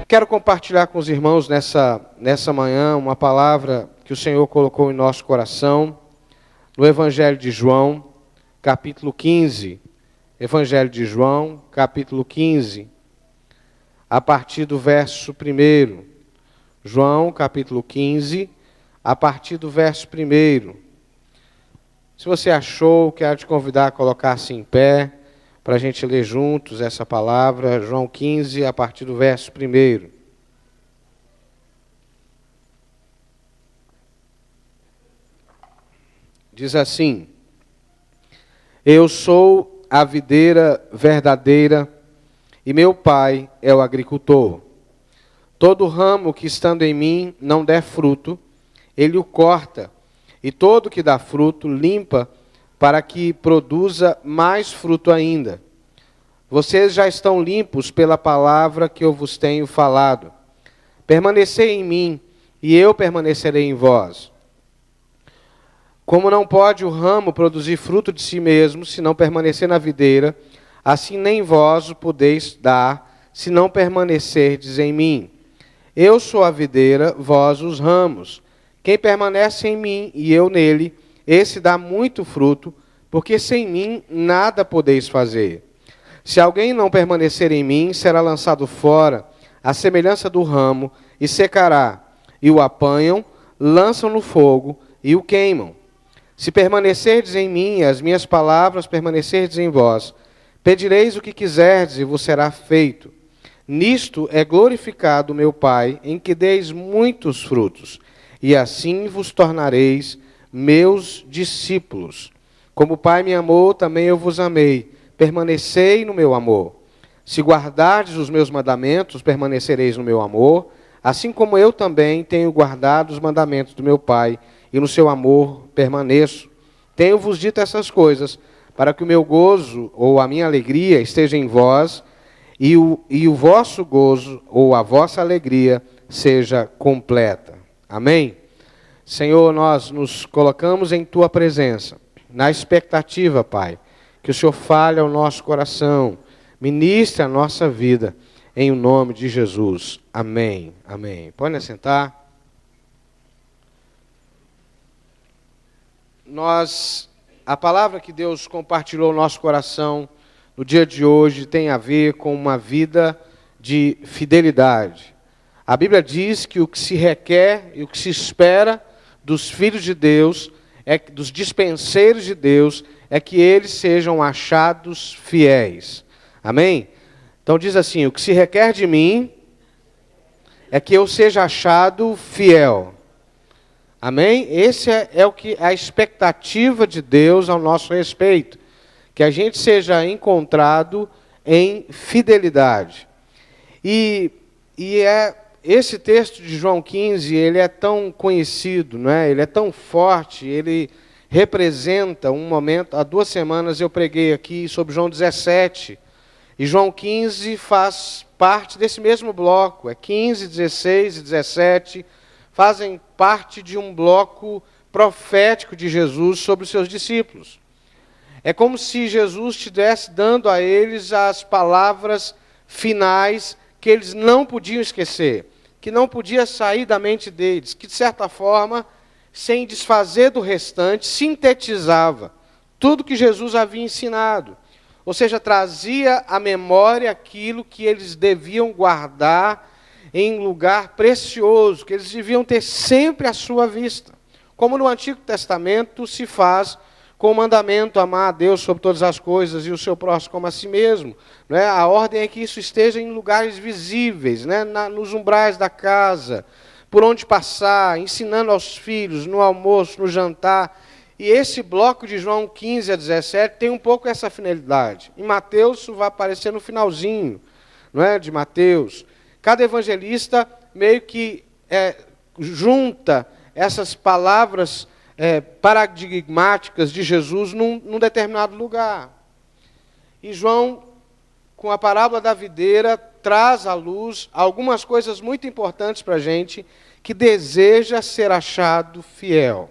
Quero compartilhar com os irmãos nessa manhã uma palavra que o Senhor colocou em nosso coração, no Evangelho de João, capítulo 15. Evangelho de João, capítulo 15, a partir do verso 1. João, capítulo 15, a partir do verso 1. Se você achou, quero te convidar a colocar-se em pé, para a gente ler juntos essa palavra, João 15, a partir do verso 1. Diz assim: Eu sou a videira verdadeira e meu pai é o agricultor. Todo ramo que estando em mim não der fruto, ele o corta, e todo que dá fruto limpa, para que produza mais fruto ainda. Vocês já estão limpos pela palavra que eu vos tenho falado. Permanecei em mim, e eu permanecerei em vós. Como não pode o ramo produzir fruto de si mesmo, se não permanecer na videira, assim nem vós o podeis dar, se não permanecerdes em mim. Eu sou a videira, vós os ramos. Quem permanece em mim e eu nele, esse dá muito fruto, porque sem mim nada podeis fazer. Se alguém não permanecer em mim, será lançado fora, à semelhança do ramo, e secará. E o apanham, lançam no fogo e o queimam. Se permanecerdes em mim, e as minhas palavras permanecerdes em vós, pedireis o que quiserdes e vos será feito. Nisto é glorificado meu Pai, em que deis muitos frutos, e assim vos tornareis meus discípulos. Como o Pai me amou, também eu vos amei. Permanecei no meu amor. Se guardardes os meus mandamentos, permanecereis no meu amor, assim como eu também tenho guardado os mandamentos do meu Pai, e no seu amor permaneço. Tenho-vos dito essas coisas, para que o meu gozo, ou a minha alegria, esteja em vós, e o vosso gozo, ou a vossa alegria, seja completa. Amém? Senhor, nós nos colocamos em Tua presença, na expectativa, Pai, que o Senhor fale ao nosso coração, ministre a nossa vida, em o nome de Jesus. Amém. Amém. Pode assentar. A palavra que Deus compartilhou no nosso coração no dia de hoje tem a ver com uma vida de fidelidade. A Bíblia diz que o que se requer e o que se espera dos filhos de Deus, dos dispenseiros de Deus, é que eles sejam achados fiéis. Amém? Então diz assim: o que se requer de mim é que eu seja achado fiel. Amém? Esse é o que a expectativa de Deus ao nosso respeito, que a gente seja encontrado em fidelidade. E esse texto de João 15, ele é tão conhecido, não é? Ele é tão forte, ele representa um momento. Há 2 semanas eu preguei aqui sobre João 17, e João 15 faz parte desse mesmo bloco, 15, 16 e 17, fazem parte de um bloco profético de Jesus sobre os seus discípulos. É como se Jesus estivesse dando a eles as palavras finais que eles não podiam esquecer, que não podia sair da mente deles, que de certa forma, sem desfazer do restante, sintetizava tudo que Jesus havia ensinado. Ou seja, trazia à memória aquilo que eles deviam guardar em lugar precioso, que eles deviam ter sempre à sua vista. Como no Antigo Testamento se faz com o mandamento, amar a Deus sobre todas as coisas e o seu próximo como a si mesmo. Não é? A ordem é que isso esteja em lugares visíveis, né? Nos umbrais da casa, por onde passar, ensinando aos filhos, no almoço, no jantar. E esse bloco de João 15 a 17 tem um pouco essa finalidade. Em Mateus, isso vai aparecer no finalzinho, não é? De Mateus. Cada evangelista meio que junta essas palavras paradigmáticas de Jesus num determinado lugar. E João, com a parábola da videira, traz à luz algumas coisas muito importantes para a gente que deseja ser achado fiel.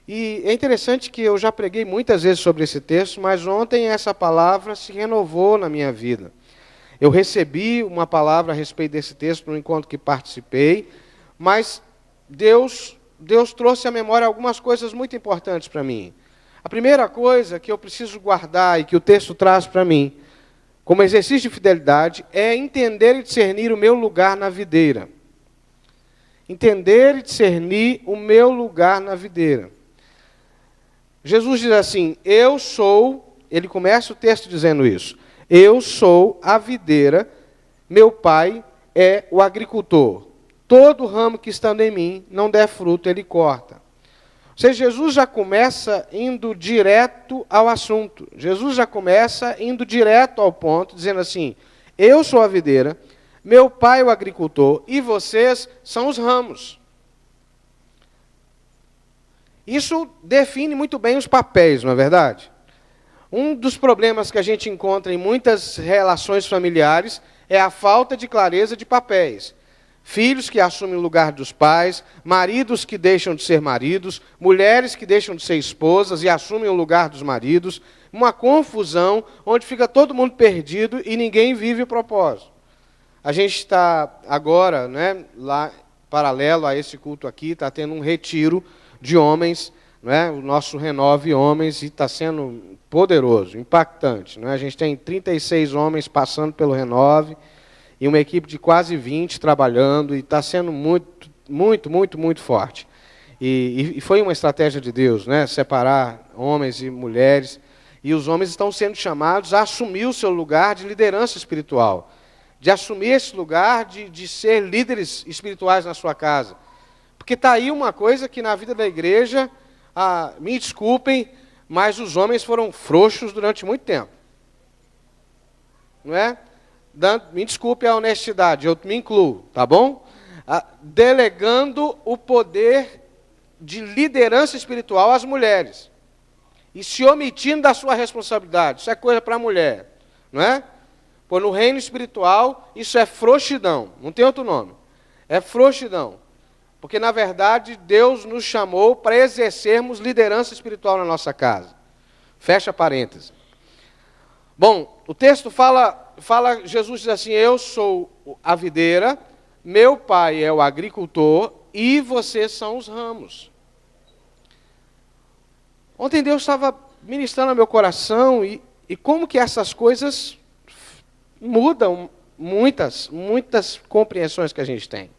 E é interessante que eu já preguei muitas vezes sobre esse texto, mas ontem essa palavra se renovou na minha vida. Eu recebi uma palavra a respeito desse texto no encontro que participei, mas Deus trouxe à memória algumas coisas muito importantes para mim. A primeira coisa que eu preciso guardar e que o texto traz para mim, como exercício de fidelidade, é entender e discernir o meu lugar na videira. Entender e discernir o meu lugar na videira. Jesus diz assim, eu sou, ele começa o texto dizendo isso, eu sou a videira, meu pai é o agricultor. Todo ramo que estando em mim não der fruto, ele corta. Ou seja, Jesus já começa indo direto ao assunto. Jesus já começa indo direto ao ponto, dizendo assim, eu sou a videira, meu pai é o agricultor e vocês são os ramos. Isso define muito bem os papéis, não é verdade? Um dos problemas que a gente encontra em muitas relações familiares é a falta de clareza de papéis. Filhos que assumem o lugar dos pais, maridos que deixam de ser maridos, mulheres que deixam de ser esposas e assumem o lugar dos maridos, uma confusão onde fica todo mundo perdido e ninguém vive o propósito. A gente está agora, né, lá, paralelo a esse culto aqui, está tendo um retiro de homens, né, o nosso Renove Homens, e está sendo poderoso, impactante. Né? A gente tem 36 homens passando pelo Renove, e uma equipe de quase 20 trabalhando, e está sendo muito forte. E foi uma estratégia de Deus, né? Separar homens e mulheres, e os homens estão sendo chamados a assumir o seu lugar de liderança espiritual, de assumir esse lugar de ser líderes espirituais na sua casa. Porque está aí uma coisa que na vida da igreja, me desculpem, mas os homens foram frouxos durante muito tempo. Não é? Me desculpe a honestidade, eu me incluo, tá bom? Delegando o poder de liderança espiritual às mulheres. E se omitindo da sua responsabilidade. Isso é coisa para a mulher, não é? Pois no reino espiritual, isso é frouxidão, não tem outro nome. É frouxidão. Porque, na verdade, Deus nos chamou para exercermos liderança espiritual na nossa casa. Fecha parênteses. Bom, o texto fala, Jesus diz assim, eu sou a videira, meu pai é o agricultor e vocês são os ramos. Ontem Deus estava ministrando ao meu coração e como que essas coisas mudam muitas compreensões que a gente tem.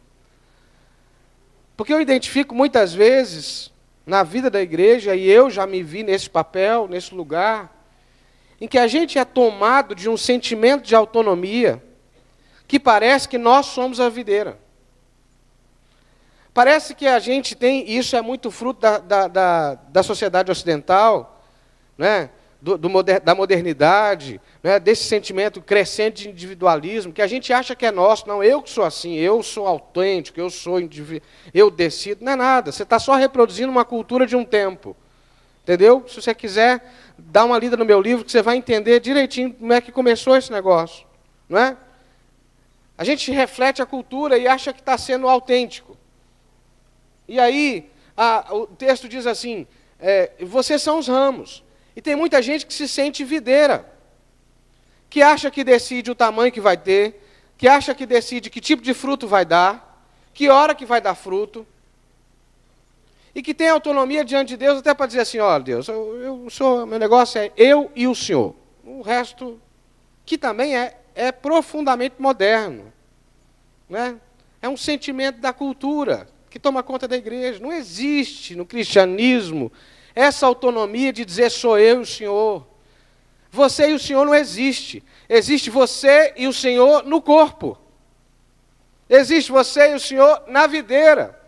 Porque eu identifico muitas vezes na vida da igreja, e eu já me vi nesse papel, nesse lugar, em que a gente é tomado de um sentimento de autonomia, que parece que nós somos a videira. Parece que a gente tem, e isso é muito fruto da sociedade ocidental, né? Da modernidade, né? Desse sentimento crescente de individualismo, que a gente acha que é nosso. Não, eu que sou assim, eu sou autêntico, eu decido. Não é nada, você está só reproduzindo uma cultura de um tempo. Entendeu? Se você quiser, dá uma lida no meu livro, que você vai entender direitinho como é que começou esse negócio. Não é? A gente reflete a cultura e acha que está sendo autêntico. E aí, o texto diz assim, vocês são os ramos. E tem muita gente que se sente videira, que acha que decide o tamanho que vai ter, que acha que decide que tipo de fruto vai dar, que hora que vai dar fruto, e que tem autonomia diante de Deus até para dizer assim, ó, Deus, meu negócio é eu e o Senhor. O resto, que também é profundamente moderno. Né? É um sentimento da cultura que toma conta da igreja. Não existe no cristianismo essa autonomia de dizer sou eu e o Senhor. Você e o Senhor não existe. Existe você e o Senhor no corpo. Existe você e o Senhor na videira.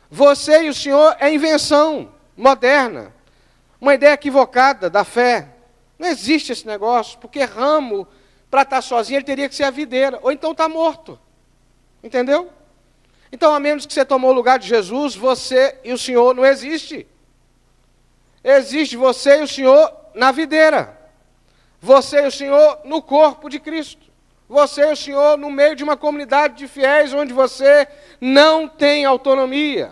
Você e o Senhor é invenção moderna. Uma ideia equivocada da fé. Não existe esse negócio, porque ramo, para estar sozinho, ele teria que ser a videira. Ou então está morto. Entendeu? Então, a menos que você tomou o lugar de Jesus, você e o Senhor não existe. Existe você e o Senhor na videira. Você e o Senhor no corpo de Cristo. Você e o Senhor no meio de uma comunidade de fiéis onde você não tem autonomia.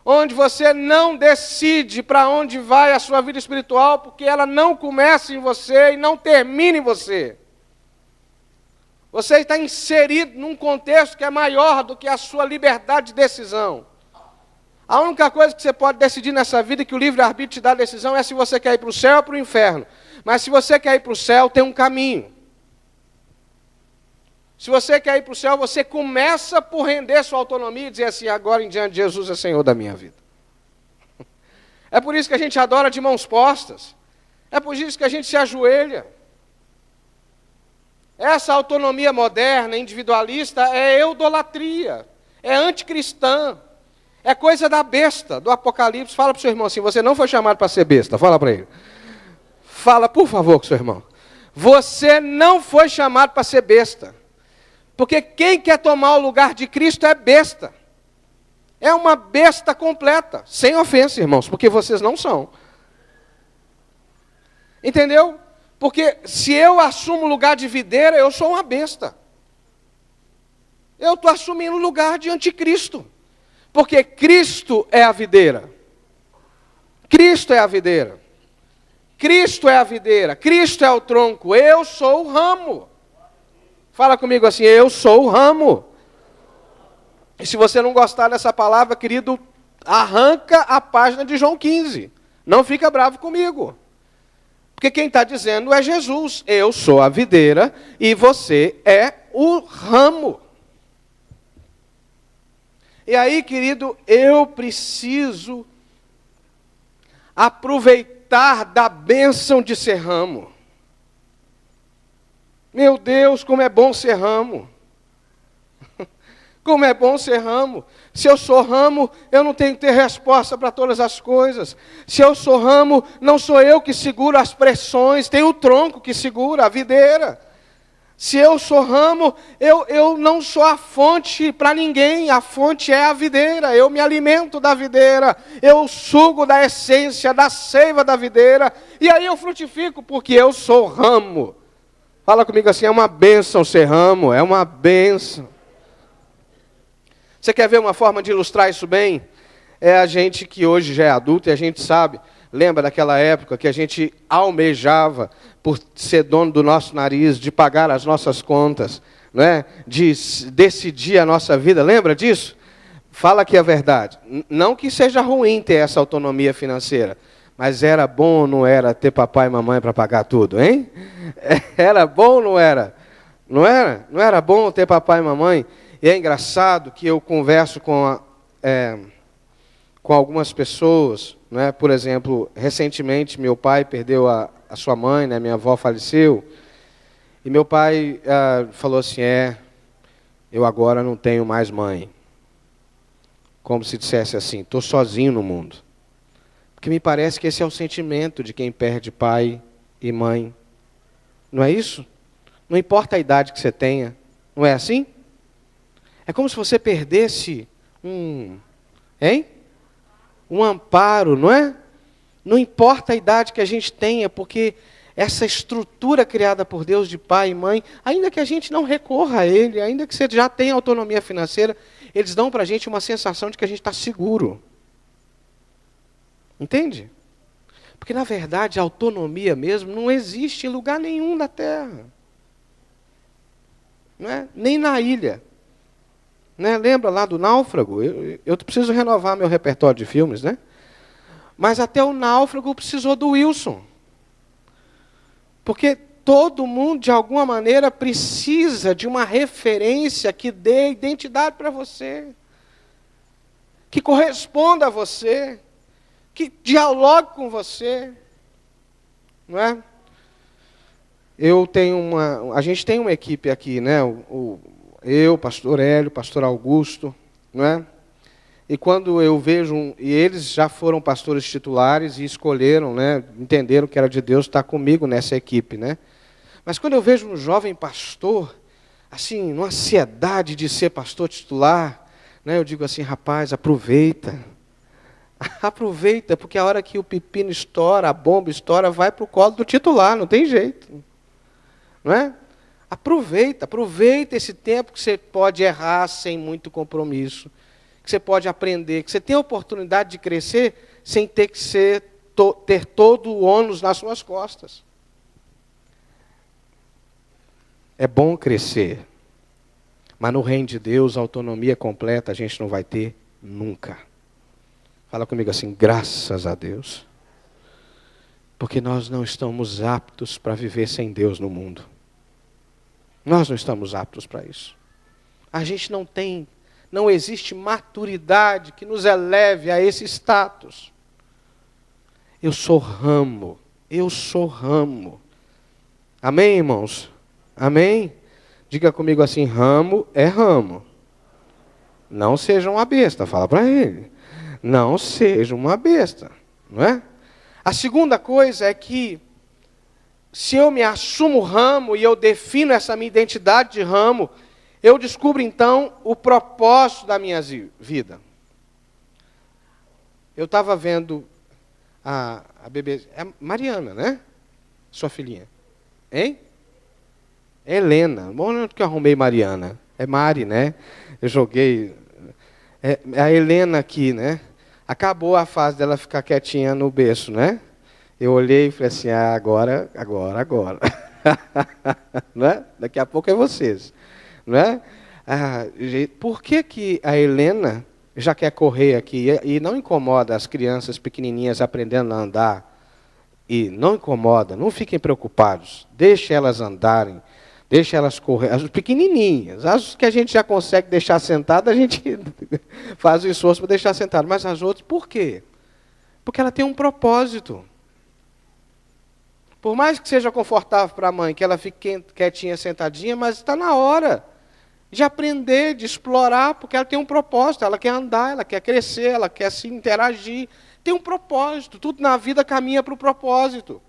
Onde você não decide para onde vai a sua vida espiritual, porque ela não começa em você e não termina em você. Você está inserido num contexto que é maior do que a sua liberdade de decisão. A única coisa que você pode decidir nessa vida, que o livre-arbítrio te dá a decisão, é se você quer ir para o céu ou para o inferno. Mas se você quer ir para o céu, tem um caminho. Se você quer ir para o céu, você começa por render sua autonomia e dizer assim, agora em diante Jesus é Senhor da minha vida. É por isso que a gente adora de mãos postas. É por isso que a gente se ajoelha. Essa autonomia moderna, individualista, é eudolatria, é anticristã, é coisa da besta, do Apocalipse. Fala para o seu irmão assim, você não foi chamado para ser besta, fala para ele. Fala, por favor, com o seu irmão. Você não foi chamado para ser besta. Porque quem quer tomar o lugar de Cristo é besta. É uma besta completa. Sem ofensa, irmãos, porque vocês não são. Entendeu? Porque se eu assumo o lugar de videira, eu sou uma besta. Eu estou assumindo o lugar de anticristo. Porque Cristo é a videira. Cristo é a videira. Cristo é a videira. Cristo é o tronco. Eu sou o ramo. Fala comigo assim, eu sou o ramo. E se você não gostar dessa palavra, querido, arranca a página de João 15. Não fica bravo comigo. Porque quem está dizendo é Jesus. Eu sou a videira e você é o ramo. E aí, querido, eu preciso aproveitar da bênção de ser ramo. Meu Deus, como é bom ser ramo. Como é bom ser ramo. Se eu sou ramo, eu não tenho que ter resposta para todas as coisas. Se eu sou ramo, não sou eu que seguro as pressões, tem o tronco que segura, a videira. Se eu sou ramo, eu não sou a fonte para ninguém, a fonte é a videira, eu me alimento da videira, eu sugo da essência, da seiva da videira, e aí eu frutifico, porque eu sou ramo. Fala comigo assim, é uma bênção ser ramo, é uma bênção. Você quer ver uma forma de ilustrar isso bem? É a gente que hoje já é adulto e a gente sabe, lembra daquela época que a gente almejava por ser dono do nosso nariz, de pagar as nossas contas, não é? De decidir a nossa vida, lembra disso? Fala que é verdade. Não que seja ruim ter essa autonomia financeira, mas era bom ou não era ter papai e mamãe para pagar tudo, hein? Era bom ou não era? Não era? Não era bom ter papai e mamãe? E é engraçado que eu converso com algumas pessoas, né? Por exemplo, recentemente meu pai perdeu a sua mãe, né? Minha avó faleceu, e meu pai falou assim, eu agora não tenho mais mãe. Como se dissesse assim, estou sozinho no mundo. Porque me parece que esse é o sentimento de quem perde pai e mãe. Não é isso? Não importa a idade que você tenha, não é assim? É como se você perdesse um amparo, não é? Não importa a idade que a gente tenha, porque essa estrutura criada por Deus de pai e mãe, ainda que a gente não recorra a ele, ainda que você já tenha autonomia financeira, eles dão para a gente uma sensação de que a gente está seguro. Entende? Porque, na verdade, a autonomia mesmo não existe em lugar nenhum da Terra. Não é? Nem na ilha. Né? Lembra lá do Náufrago? Eu preciso renovar meu repertório de filmes, né? Mas até o Náufrago precisou do Wilson. Porque todo mundo, de alguma maneira, precisa de uma referência que dê identidade para você. Que corresponda a você. Que dialogue com você. Não é? A gente tem uma equipe aqui, né? Eu, pastor Hélio, pastor Augusto, não é? E quando eu vejo, e eles já foram pastores titulares e escolheram, né, entenderam que era de Deus estar comigo nessa equipe, né? Mas quando eu vejo um jovem pastor, assim, numa ansiedade de ser pastor titular, né, eu digo assim, rapaz, aproveita. Aproveita, porque a hora que o pepino estoura, a bomba estoura, vai para o colo do titular, não tem jeito. Não é? Aproveita esse tempo que você pode errar sem muito compromisso, que você pode aprender, que você tem a oportunidade de crescer sem ter que ter todo o ônus nas suas costas. É bom crescer. Mas no reino de Deus, a autonomia completa a gente não vai ter nunca. Fala comigo assim, graças a Deus. Porque nós não estamos aptos para viver sem Deus no mundo. Nós não estamos aptos para isso. A gente não existe maturidade que nos eleve a esse status. Eu sou ramo. Amém, irmãos? Amém? Diga comigo assim, ramo é ramo. Não seja uma besta, fala para ele. Não seja uma besta, não é? A segunda coisa é que, se eu me assumo ramo e eu defino essa minha identidade de ramo, eu descubro então o propósito da minha vida. Eu estava vendo a bebê, é Mariana, né? Sua filhinha. Hein? Helena. Bom, não é que eu arrumei Mariana. É Mari, né? Eu joguei. É a Helena aqui, né? Acabou a fase dela ficar quietinha no berço, né? Eu olhei e falei assim, agora. Não é? Daqui a pouco é vocês. Não é? Por que a Helena já quer correr aqui e não incomoda as crianças pequenininhas aprendendo a andar? E não incomoda, não fiquem preocupados. Deixe elas andarem. Deixa elas correr, as pequenininhas, as que a gente já consegue deixar sentada, a gente faz o esforço para deixar sentada. Mas as outras, por quê? Porque ela tem um propósito. Por mais que seja confortável para a mãe, que ela fique quietinha, sentadinha, mas está na hora de aprender, de explorar, porque ela tem um propósito, ela quer andar, ela quer crescer, ela quer se interagir. Tem um propósito, tudo na vida caminha para o propósito.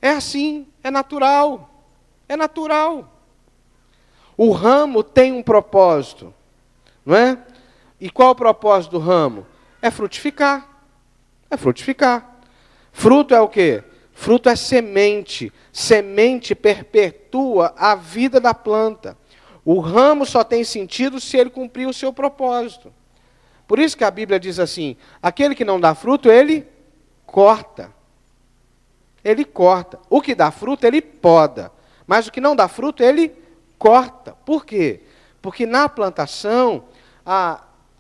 É assim, é natural. É natural. O ramo tem um propósito, não é? E qual o propósito do ramo? É frutificar. É frutificar. Fruto é o quê? Fruto é semente. Semente perpetua a vida da planta. O ramo só tem sentido se ele cumprir o seu propósito. Por isso que a Bíblia diz assim, aquele que não dá fruto, ele corta. Ele corta. O que dá fruto, ele poda. Mas o que não dá fruto, ele corta. Por quê? Porque na plantação,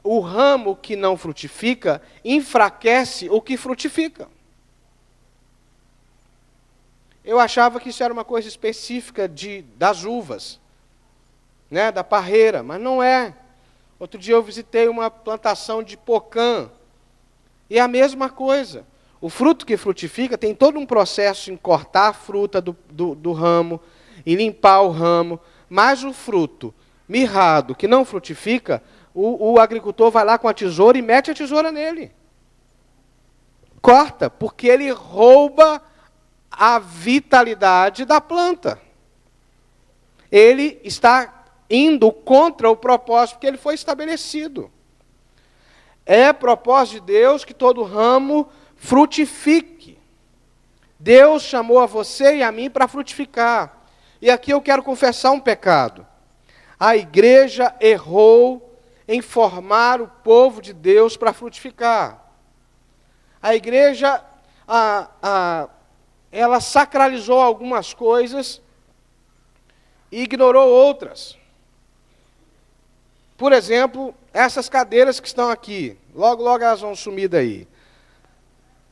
o ramo que não frutifica enfraquece o que frutifica. Eu achava que isso era uma coisa específica das uvas, né, da parreira, mas não é. Outro dia eu visitei uma plantação de pocã, e é a mesma coisa. O fruto que frutifica tem todo um processo em cortar a fruta do ramo, em limpar o ramo, mas o fruto mirrado, que não frutifica, o agricultor vai lá com a tesoura e mete a tesoura nele. Corta, porque ele rouba a vitalidade da planta. Ele está indo contra o propósito que ele foi estabelecido. É propósito de Deus que todo ramo frutifique. Deus chamou a você e a mim para frutificar. E aqui eu quero confessar um pecado. A igreja errou em formar o povo de Deus para frutificar. A igreja, ela sacralizou algumas coisas e ignorou outras. Por exemplo, essas cadeiras que estão aqui, logo elas vão sumir daí.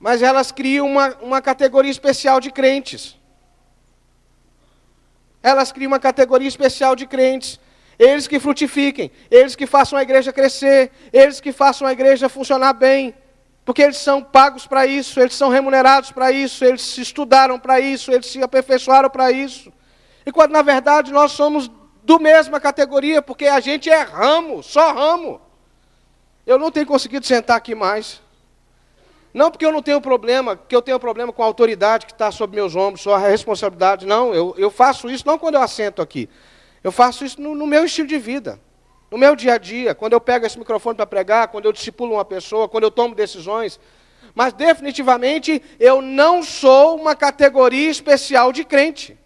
Mas elas criam uma categoria especial de crentes. Elas criam uma categoria especial de crentes. Eles que frutifiquem, eles que façam a igreja crescer, eles que façam a igreja funcionar bem, porque eles são pagos para isso, eles são remunerados para isso, eles se estudaram para isso, eles se aperfeiçoaram para isso. Enquanto, na verdade, nós somos do mesma categoria, porque a gente é ramo, só ramo. Eu não tenho conseguido sentar aqui mais. Não porque eu não tenho problema, que eu tenho problema com a autoridade que está sobre meus ombros, só a responsabilidade. Não, eu faço isso não quando eu assento aqui. Eu faço isso no meu estilo de vida, no meu dia a dia, quando eu pego esse microfone para pregar, quando eu discipulo uma pessoa, quando eu tomo decisões. Mas definitivamente eu não sou uma categoria especial de crente.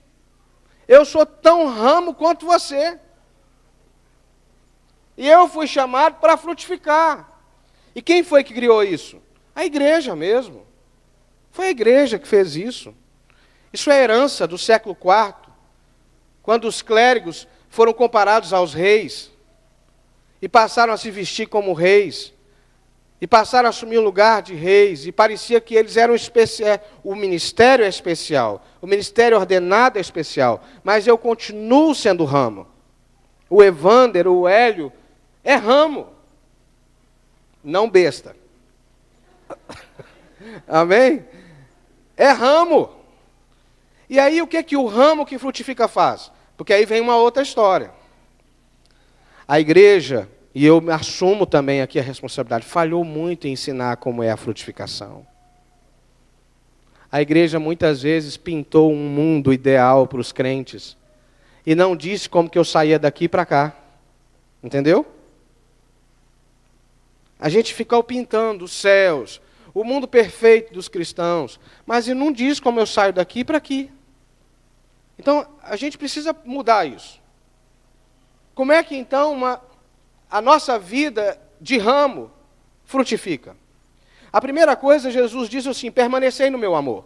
Eu sou tão ramo quanto você. E eu fui chamado para frutificar. E quem foi que criou isso? A igreja mesmo. Foi a igreja que fez isso. Isso é herança do século IV. quando os clérigos foram comparados aos reis, e passaram a se vestir como reis, e passaram a assumir o lugar de reis, e parecia que eles eram especiais. O ministério é especial, o ministério ordenado é especial, mas eu continuo sendo ramo. O Evander, o Hélio, é ramo, não besta. Amém? É ramo. E aí o que o ramo que frutifica faz? Porque aí vem uma outra história. A igreja, e eu assumo também aqui a responsabilidade, falhou muito em ensinar como é a frutificação. A igreja muitas vezes pintou um mundo ideal para os crentes e não disse como que eu saía daqui para cá. Entendeu? A gente ficou pintando os céus, o mundo perfeito dos cristãos, mas não diz como eu saio daqui para aqui. Então, a gente precisa mudar isso. Como é que, então, a nossa vida de ramo frutifica? A primeira coisa, Jesus disse assim: permanecei no meu amor.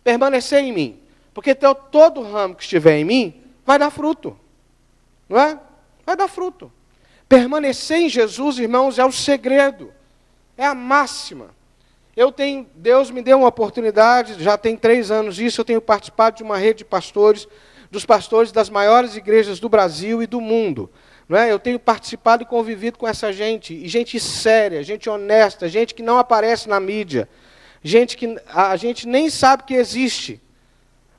Permanecei em mim. Porque todo ramo que estiver em mim vai dar fruto. Não é? Vai dar fruto. Permanecer em Jesus, irmãos, é o segredo. É a máxima. Deus me deu uma oportunidade, já tem 3 anos disso, eu tenho participado de uma rede de pastores, dos pastores das maiores igrejas do Brasil e do mundo. Não é? Eu tenho participado e convivido com essa gente, e gente séria, gente honesta, gente que não aparece na mídia, gente que a gente nem sabe que existe,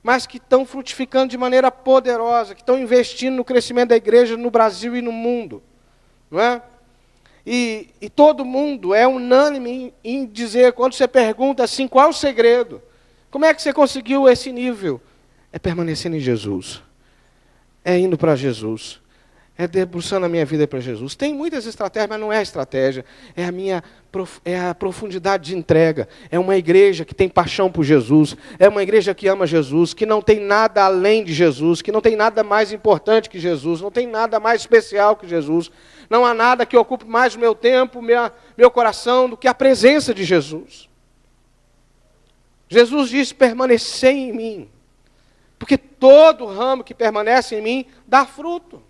mas que estão frutificando de maneira poderosa, que estão investindo no crescimento da igreja no Brasil e no mundo. Não é? E todo mundo é unânime em dizer, quando você pergunta assim, qual é o segredo? Como é que você conseguiu esse nível? É permanecendo em Jesus. É indo para Jesus. É debruçando a minha vida para Jesus. Tem muitas estratégias, mas não é a estratégia. É a profundidade de entrega. É uma igreja que tem paixão por Jesus. É uma igreja que ama Jesus, que não tem nada além de Jesus, que não tem nada mais importante que Jesus, não tem nada mais especial que Jesus. Não há nada que ocupe mais o meu tempo, meu coração, do que a presença de Jesus. Jesus disse: permanecei em mim. Porque todo ramo que permanece em mim dá fruto.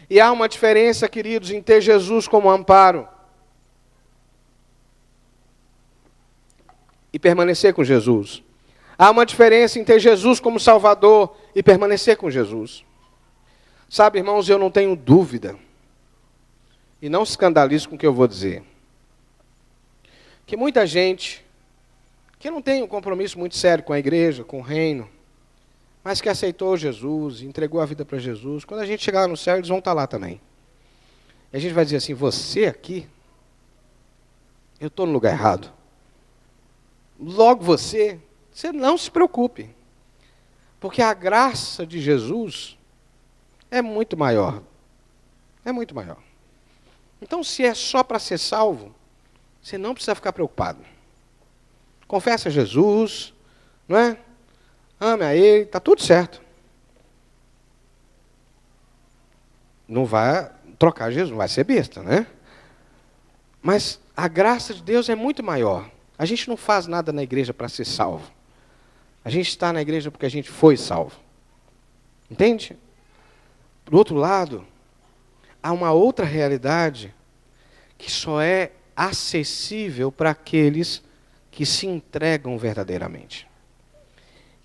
E há uma diferença, queridos, em ter Jesus como amparo e permanecer com Jesus. Há uma diferença em ter Jesus como Salvador e permanecer com Jesus. Sabe, irmãos, eu não tenho dúvida, e não se escandalize com o que eu vou dizer, que muita gente que não tem um compromisso muito sério com a igreja, com o reino, mas que aceitou Jesus, entregou a vida para Jesus, quando a gente chegar lá no céu, eles vão estar lá também. E a gente vai dizer assim: você aqui, eu estou no lugar errado. Logo você não se preocupe, porque a graça de Jesus é muito maior. É muito maior. Então, se é só para ser salvo, você não precisa ficar preocupado. Confessa Jesus, não é? Ame a Ele, está tudo certo. Não vai trocar Jesus, não vai ser besta, né? Mas a graça de Deus é muito maior. A gente não faz nada na igreja para ser salvo. A gente está na igreja porque a gente foi salvo. Entende? Do outro lado, há uma outra realidade que só é acessível para aqueles que se entregam verdadeiramente,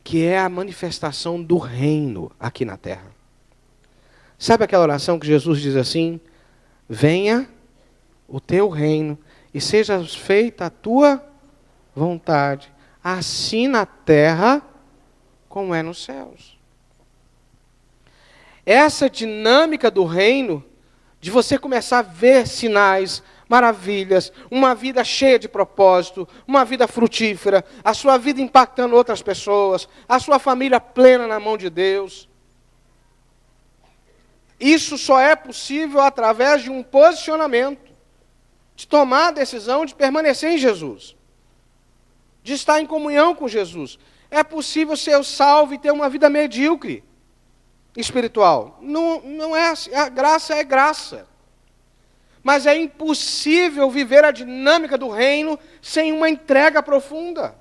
que é a manifestação do reino aqui na terra. Sabe aquela oração que Jesus diz assim: venha o teu reino e seja feita a tua vontade, assim na terra como é nos céus. Essa dinâmica do reino, de você começar a ver sinais, maravilhas, uma vida cheia de propósito, uma vida frutífera, a sua vida impactando outras pessoas, a sua família plena na mão de Deus. Isso só é possível através de um posicionamento, de tomar a decisão de permanecer em Jesus, de estar em comunhão com Jesus. É possível ser salvo e ter uma vida medíocre espiritual. Não é assim. A graça é graça. Mas é impossível viver a dinâmica do reino sem uma entrega profunda.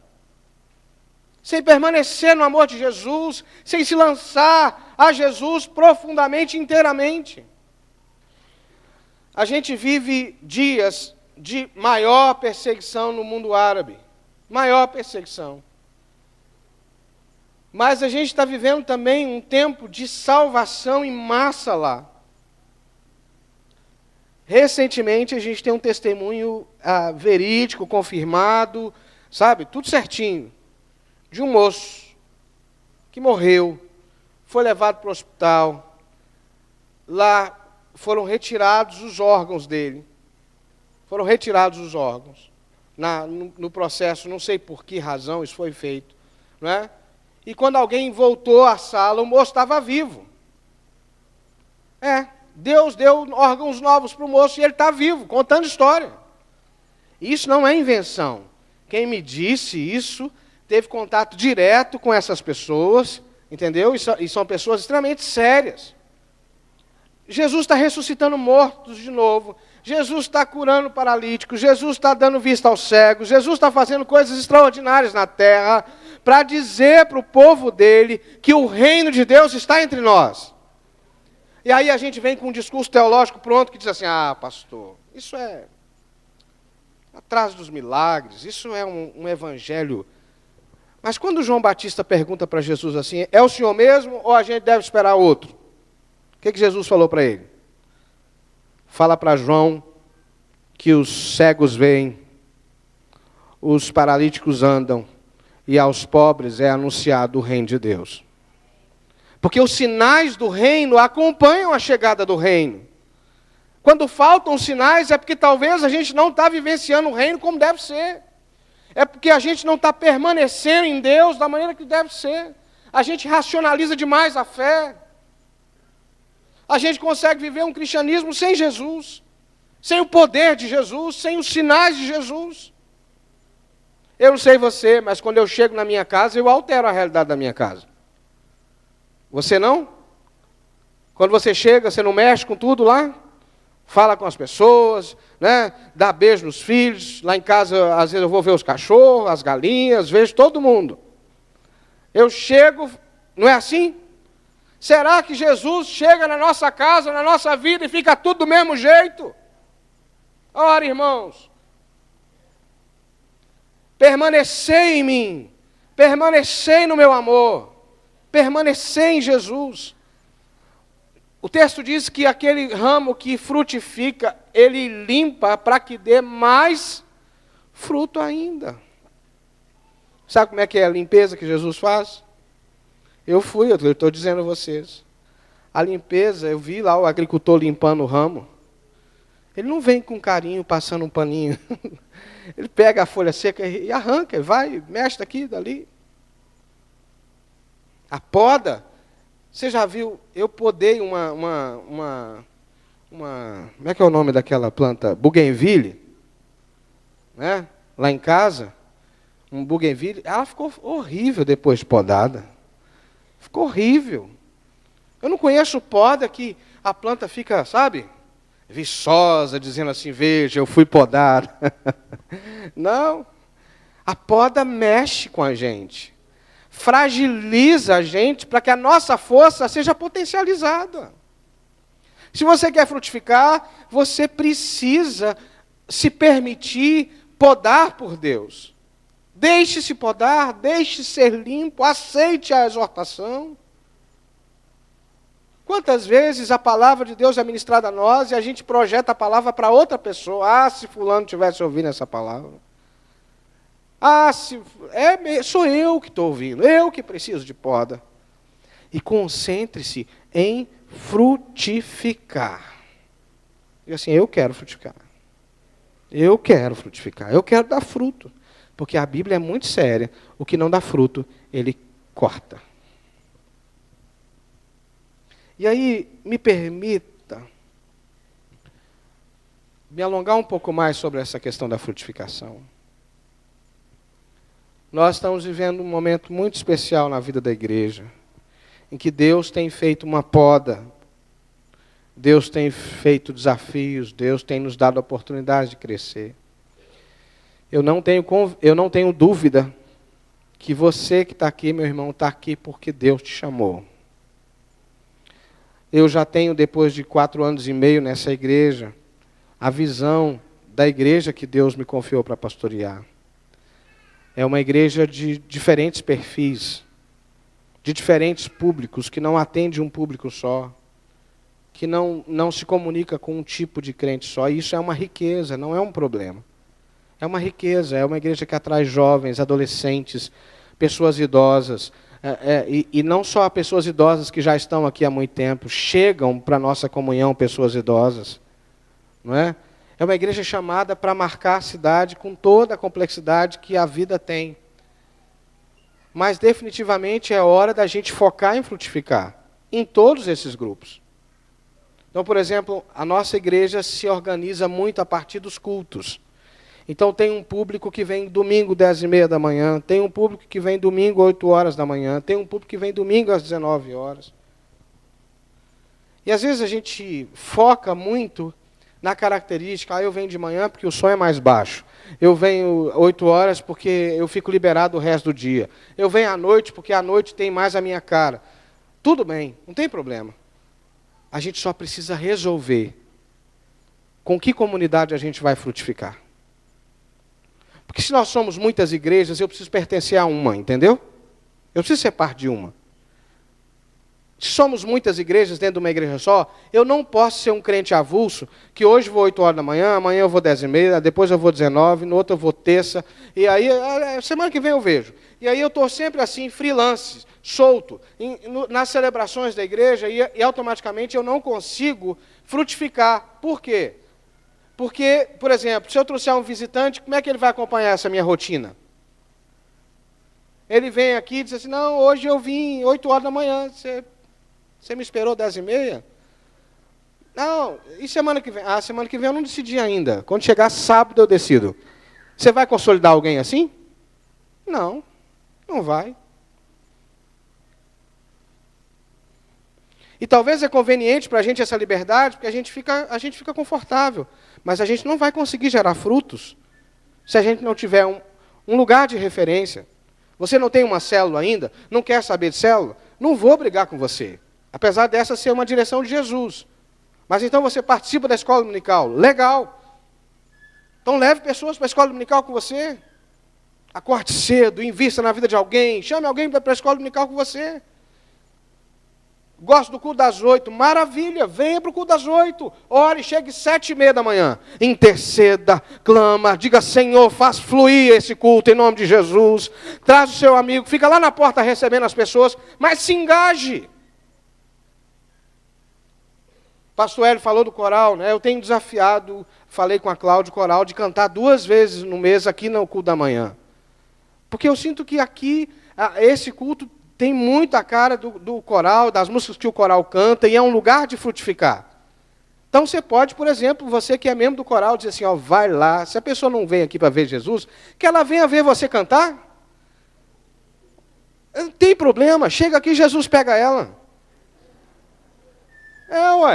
sem permanecer no amor de Jesus, sem se lançar a Jesus profundamente, inteiramente. A gente vive dias de maior perseguição no mundo árabe. Maior perseguição. Mas a gente está vivendo também um tempo de salvação em massa lá. Recentemente a gente tem um testemunho verídico, confirmado, sabe, tudo certinho, de um moço que morreu, foi levado para o hospital, lá foram retirados os órgãos dele, foram retirados os órgãos, no processo, não sei por que razão isso foi feito, não é? E quando alguém voltou à sala, o moço estava vivo. Deus deu órgãos novos para o moço e ele está vivo, contando história. Isso não é invenção. Quem me disse isso teve contato direto com essas pessoas, entendeu? E são pessoas extremamente sérias. Jesus está ressuscitando mortos de novo. Jesus está curando paralíticos. Jesus está dando vista aos cegos. Jesus está fazendo coisas extraordinárias na terra para dizer para o povo dele que o reino de Deus está entre nós. E aí a gente vem com um discurso teológico pronto que diz assim, pastor, isso é atrás dos milagres, isso é um evangelho. Mas quando João Batista pergunta para Jesus assim, é o Senhor mesmo ou a gente deve esperar outro? O que Jesus falou para ele? Fala para João que os cegos veem, os paralíticos andam, e aos pobres é anunciado o reino de Deus. Porque os sinais do reino acompanham a chegada do reino. Quando faltam sinais é porque talvez a gente não está vivenciando o reino como deve ser. É porque a gente não está permanecendo em Deus da maneira que deve ser. A gente racionaliza demais a fé. A gente consegue viver um cristianismo sem Jesus, sem o poder de Jesus, sem os sinais de Jesus. Eu não sei você, mas quando eu chego na minha casa, eu altero a realidade da minha casa. Você não? Quando você chega, você não mexe com tudo lá? Fala com as pessoas, né? Dá beijo nos filhos. Lá em casa, às vezes eu vou ver os cachorros, as galinhas, vejo todo mundo. Eu chego, não é assim? Será que Jesus chega na nossa casa, na nossa vida e fica tudo do mesmo jeito? Ora, irmãos, permanecei em mim, permanecei no meu amor, permanecei em Jesus. O texto diz que aquele ramo que frutifica, ele limpa para que dê mais fruto ainda. Sabe como é que é a limpeza que Jesus faz? Eu estou dizendo a vocês. A limpeza, eu vi lá o agricultor limpando o ramo. Ele não vem com carinho, passando um paninho. Ele pega a folha seca e arranca, vai, mexe daqui, dali. A poda, você já viu, eu podei como é que é o nome daquela planta? Bougainville, né? Lá em casa, um bougainville, ela ficou horrível depois de podada. Ficou horrível. Eu não conheço poda que a planta fica, sabe, viçosa, dizendo assim, veja, eu fui podado. Não. A poda mexe com a gente. Fragiliza a gente para que a nossa força seja potencializada. Se você quer frutificar, você precisa se permitir podar por Deus. Deixe-se podar, deixe-se ser limpo, aceite a exortação. Quantas vezes a palavra de Deus é ministrada a nós e a gente projeta a palavra para outra pessoa? Se fulano estivesse ouvindo essa palavra. Sou eu que estou ouvindo, eu que preciso de poda. E concentre-se em frutificar. E assim, eu quero frutificar. Eu quero frutificar, eu quero dar fruto. Porque a Bíblia é muito séria. O que não dá fruto, ele corta. E aí, me permita me alongar um pouco mais sobre essa questão da frutificação. Nós estamos vivendo um momento muito especial na vida da igreja, em que Deus tem feito uma poda, Deus tem feito desafios, Deus tem nos dado a oportunidade de crescer. Eu não tenho dúvida que você que está aqui, meu irmão, está aqui porque Deus te chamou. Eu já tenho, depois de 4 anos e meio nessa igreja, a visão da igreja que Deus me confiou para pastorear. É uma igreja de diferentes perfis, de diferentes públicos, que não atende um público só, que não se comunica com um tipo de crente só. E isso é uma riqueza, não é um problema. É uma riqueza, é uma igreja que atrai jovens, adolescentes, pessoas idosas. E não só pessoas idosas que já estão aqui há muito tempo, chegam para a nossa comunhão pessoas idosas. Não é? É uma igreja chamada para marcar a cidade com toda a complexidade que a vida tem. Mas definitivamente é hora da gente focar em frutificar, em todos esses grupos. Então, por exemplo, a nossa igreja se organiza muito a partir dos cultos. Então tem um público que vem domingo 10h30 da manhã, tem um público que vem domingo 8 horas da manhã, tem um público que vem domingo às 19 horas. E às vezes a gente foca muito na característica, eu venho de manhã porque o som é mais baixo, eu venho 8 horas porque eu fico liberado o resto do dia, eu venho à noite porque à noite tem mais a minha cara. Tudo bem, não tem problema. A gente só precisa resolver com que comunidade a gente vai frutificar. Porque se nós somos muitas igrejas, eu preciso pertencer a uma, entendeu? Eu preciso ser parte de uma. Se somos muitas igrejas dentro de uma igreja só, eu não posso ser um crente avulso, que hoje vou 8 horas da manhã, amanhã eu vou 10h30, depois eu vou 19, no outro eu vou terça, e aí, semana que vem eu vejo. E aí eu estou sempre assim, freelance, solto, nas celebrações da igreja, e automaticamente eu não consigo frutificar. Por quê? Porque, por exemplo, se eu trouxer um visitante, como é que ele vai acompanhar essa minha rotina? Ele vem aqui e diz assim, não, hoje eu vim 8 horas da manhã, você me esperou 10h30? Não, e semana que vem? Semana que vem eu não decidi ainda. Quando chegar sábado eu decido. Você vai consolidar alguém assim? Não, não vai. E talvez é conveniente para a gente essa liberdade, porque a gente fica confortável. Mas a gente não vai conseguir gerar frutos se a gente não tiver um lugar de referência. Você não tem uma célula ainda? Não quer saber de célula? Não vou brigar com você. Apesar dessa ser uma direção de Jesus. Mas então você participa da escola dominical. Legal. Então leve pessoas para a escola dominical com você. Acorde cedo, invista na vida de alguém. Chame alguém para a escola dominical com você. Gosto do culto das 8, maravilha, venha para o culto das 8, ore, chegue 7h30 da manhã, interceda, clama, diga, Senhor, faz fluir esse culto em nome de Jesus, traz o seu amigo, fica lá na porta recebendo as pessoas, mas se engaje. Pastor Hélio falou do coral, né? Eu tenho desafiado, falei com a Cláudia, o coral, de cantar 2 vezes no mês aqui no culto da manhã, porque eu sinto que aqui, esse culto, tem muito a cara do coral, das músicas que o coral canta, e é um lugar de frutificar. Então você pode, por exemplo, você que é membro do coral, dizer assim, vai lá, se a pessoa não vem aqui para ver Jesus, que ela venha ver você cantar. Não tem problema, chega aqui, Jesus pega ela. Não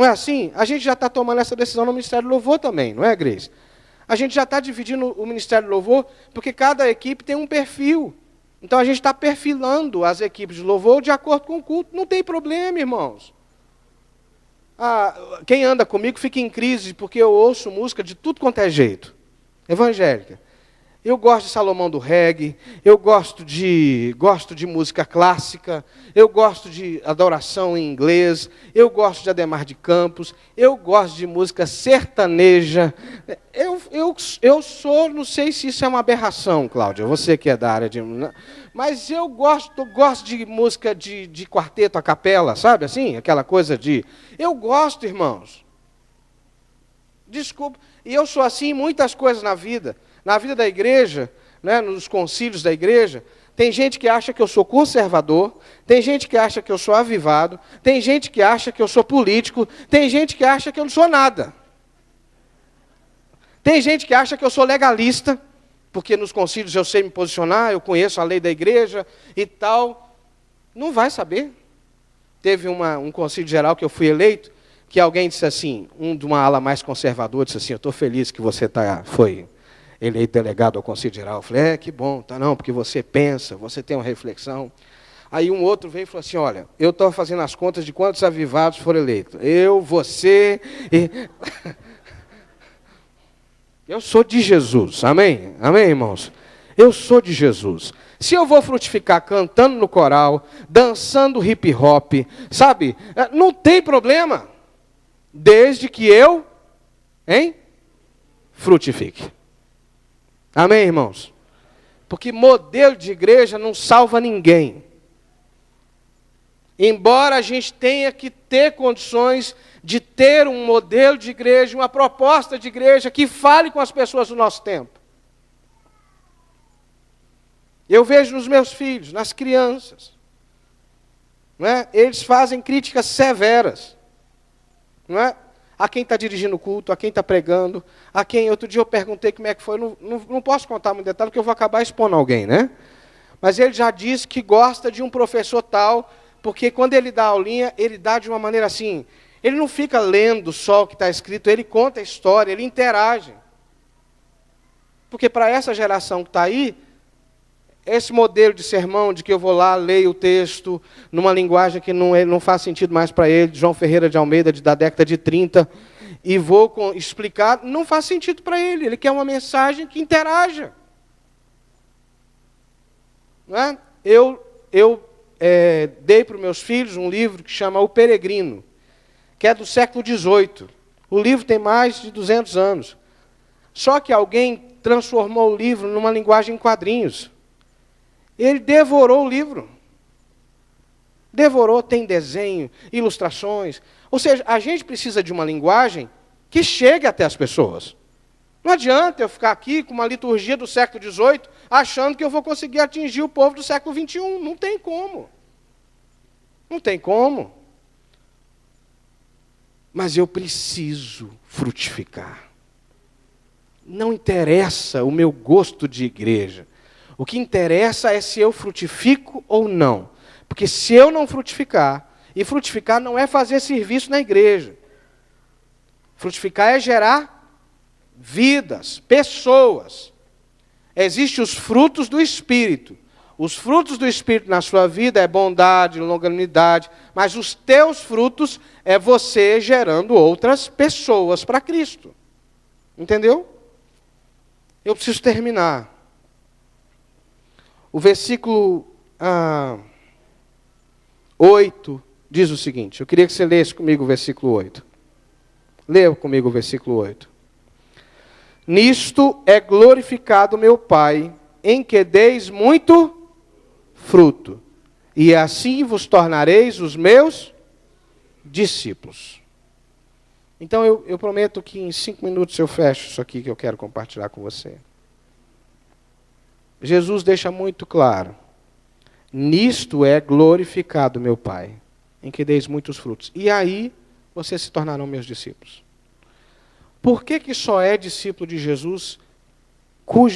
é assim? A gente já está tomando essa decisão no Ministério do Louvor também, não é, Grace? A gente já está dividindo o Ministério do Louvor, porque cada equipe tem um perfil. Então a gente está perfilando as equipes de louvor de acordo com o culto. Não tem problema, irmãos. Quem anda comigo fica em crise, porque eu ouço música de tudo quanto é jeito. Evangélica. Eu gosto de Salomão do Reggae, eu gosto de música clássica, eu gosto de adoração em inglês, eu gosto de Ademar de Campos, eu gosto de música sertaneja. Eu sou, não sei se isso é uma aberração, Cláudia, você que é da área de... Mas eu gosto de música de quarteto a capela, sabe assim? Aquela coisa de... Eu gosto, irmãos. Desculpa. E eu sou assim em muitas coisas na vida. Na vida da igreja, né, nos concílios da igreja, tem gente que acha que eu sou conservador, tem gente que acha que eu sou avivado, tem gente que acha que eu sou político, tem gente que acha que eu não sou nada. Tem gente que acha que eu sou legalista, porque nos concílios eu sei me posicionar, eu conheço a lei da igreja e tal. Não vai saber. Teve um concílio geral que eu fui eleito, que alguém disse assim, de uma ala mais conservadora, disse assim, eu estou feliz que você foi eleito delegado ao Conselho Geral. Eu falei, que bom, tá não, porque você pensa, você tem uma reflexão. Aí um outro veio e falou assim, olha, eu estou fazendo as contas de quantos avivados foram eleitos. Eu, você... Eu sou de Jesus, amém? Amém, irmãos? Eu sou de Jesus. Se eu vou frutificar cantando no coral, dançando hip hop, sabe? Não tem problema. Desde que eu, frutifique. Amém, irmãos? Porque modelo de igreja não salva ninguém. Embora a gente tenha que ter condições de ter um modelo de igreja, uma proposta de igreja que fale com as pessoas do nosso tempo. Eu vejo nos meus filhos, nas crianças, não é? Eles fazem críticas severas, não é? A quem está dirigindo o culto, a quem está pregando, a quem... Outro dia eu perguntei como é que foi, não posso contar muito detalhe, porque eu vou acabar expondo alguém, né? Mas ele já disse que gosta de um professor tal, porque quando ele dá aulinha, ele dá de uma maneira assim, ele não fica lendo só o que está escrito, ele conta a história, ele interage. Porque para essa geração que está aí, esse modelo de sermão, de que eu vou lá, leio o texto, numa linguagem que não faz sentido mais para ele, de João Ferreira de Almeida, da década de 30, e vou explicar, não faz sentido para ele. Ele quer uma mensagem que interaja. Não é? Eu dei para os meus filhos um livro que chama O Peregrino, que é do século XVIII. O livro tem mais de 200 anos. Só que alguém transformou o livro numa linguagem em quadrinhos. Ele devorou o livro. Devorou, tem desenho, ilustrações. Ou seja, a gente precisa de uma linguagem que chegue até as pessoas. Não adianta eu ficar aqui com uma liturgia do século XVIII, achando que eu vou conseguir atingir o povo do século XXI. Não tem como. Não tem como. Mas eu preciso frutificar. Não interessa o meu gosto de igreja. O que interessa é se eu frutifico ou não. Porque se eu não frutificar, e frutificar não é fazer serviço na igreja. Frutificar é gerar vidas, pessoas. Existem os frutos do Espírito. Os frutos do Espírito na sua vida é bondade, longanimidade, mas os teus frutos é você gerando outras pessoas para Cristo. Entendeu? Eu preciso terminar. O versículo 8 diz o seguinte, eu queria que você lesse comigo o versículo 8. Leia comigo o versículo 8. Nisto é glorificado meu Pai, em que deis muito fruto, e assim vos tornareis os meus discípulos. Então eu prometo que em 5 minutos eu fecho isso aqui que eu quero compartilhar com você. Jesus deixa muito claro, nisto é glorificado meu Pai, em que deis muitos frutos. E aí vocês se tornarão meus discípulos. Por que só é discípulo de Jesus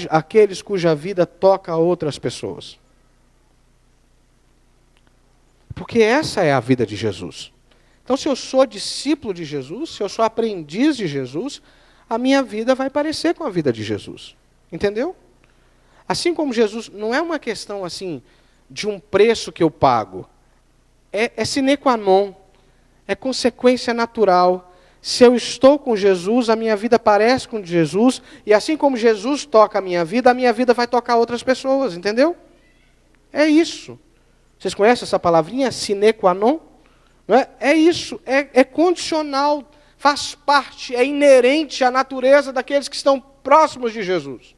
aqueles cuja vida toca a outras pessoas? Porque essa é a vida de Jesus. Então, se eu sou discípulo de Jesus, se eu sou aprendiz de Jesus, a minha vida vai parecer com a vida de Jesus. Entendeu? Assim como Jesus, não é uma questão assim de um preço que eu pago. É sine qua non. É consequência natural. Se eu estou com Jesus, a minha vida parece com Jesus, e assim como Jesus toca a minha vida vai tocar outras pessoas, entendeu? É isso. Vocês conhecem essa palavrinha? Sine qua non? Não é? É isso, é condicional, faz parte, é inerente à natureza daqueles que estão próximos de Jesus.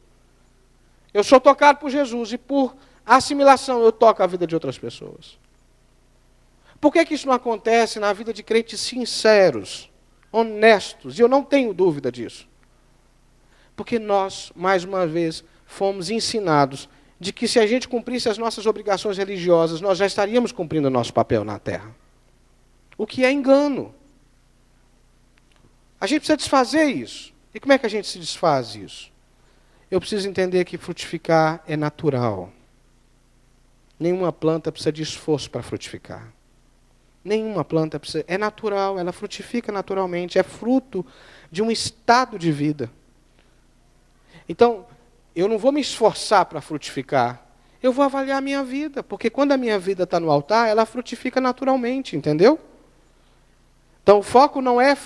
Eu sou tocado por Jesus e por assimilação eu toco a vida de outras pessoas. Por que isso não acontece na vida de crentes sinceros, honestos? E eu não tenho dúvida disso. Porque nós, mais uma vez, fomos ensinados de que se a gente cumprisse as nossas obrigações religiosas, nós já estaríamos cumprindo o nosso papel na terra. O que é engano. A gente precisa desfazer isso. E como é que a gente se desfaz isso? Eu preciso entender que frutificar é natural. Nenhuma planta precisa de esforço para frutificar. Nenhuma planta precisa... É natural, ela frutifica naturalmente. É fruto de um estado de vida. Então, eu não vou me esforçar para frutificar. Eu vou avaliar a minha vida, porque quando a minha vida está no altar, ela frutifica naturalmente, entendeu? Então o foco não é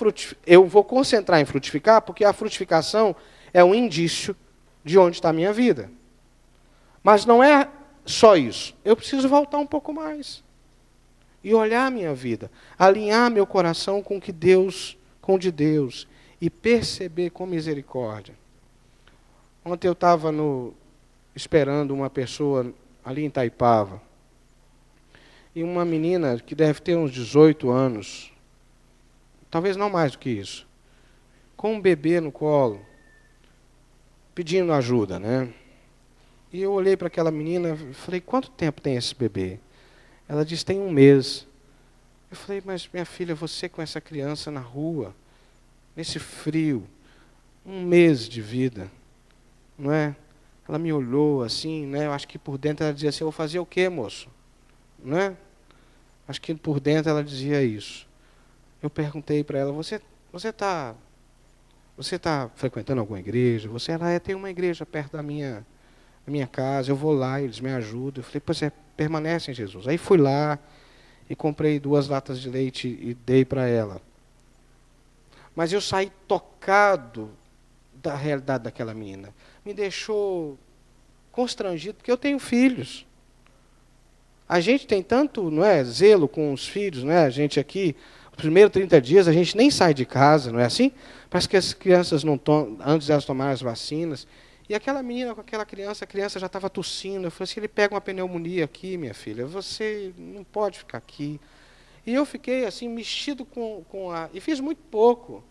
eu vou concentrar em frutificar, porque a frutificação é um indício de onde está a minha vida. Mas não é só isso. Eu preciso voltar um pouco mais. E olhar a minha vida, alinhar meu coração com o de Deus, e perceber com misericórdia. Ontem eu estava esperando uma pessoa ali em Itaipava, e uma menina que deve ter uns 18 anos, talvez não mais do que isso, com um bebê no colo, pedindo ajuda, né? E eu olhei para aquela menina e falei, quanto tempo tem esse bebê? Ela disse, tem 1 mês. Eu falei, mas minha filha, você com essa criança na rua, nesse frio, 1 mês de vida, não é? Ela me olhou assim, né? Eu acho que por dentro ela dizia assim, eu vou fazer o quê, moço? Não é? Acho que por dentro ela dizia isso. Eu perguntei para ela, você está frequentando alguma igreja? Ela tem uma igreja perto da minha casa, eu vou lá, eles me ajudam. Eu falei, pois permanece em Jesus. Aí fui lá e comprei 2 latas de leite e dei para ela. Mas eu saí tocado da realidade daquela menina. Me deixou constrangido, porque eu tenho filhos. A gente tem tanto, não é, zelo com os filhos, não é? A gente aqui, os primeiros 30 dias, a gente nem sai de casa, não é assim? Parece que as crianças não tomam, antes delas tomarem as vacinas. E aquela menina com aquela criança, a criança já estava tossindo. Eu falei assim, ele pega uma pneumonia aqui, minha filha, você não pode ficar aqui. E eu fiquei assim, mexido e fiz muito pouco.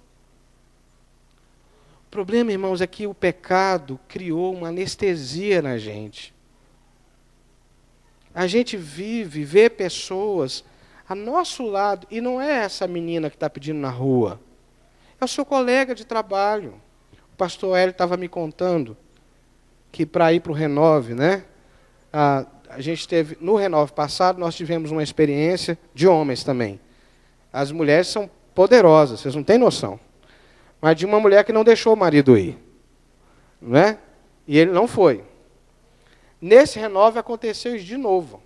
O problema, irmãos, é que o pecado criou uma anestesia na gente. A gente vê pessoas a nosso lado, e não é essa menina que está pedindo na rua, é o seu colega de trabalho. O pastor Hélio estava me contando que para ir para o Renove, né? A gente teve, no Renove passado, nós tivemos uma experiência de homens também. As mulheres são poderosas, vocês não têm noção. Mas de uma mulher que não deixou o marido ir. Não é? E ele não foi. Nesse Renove aconteceu isso de novo.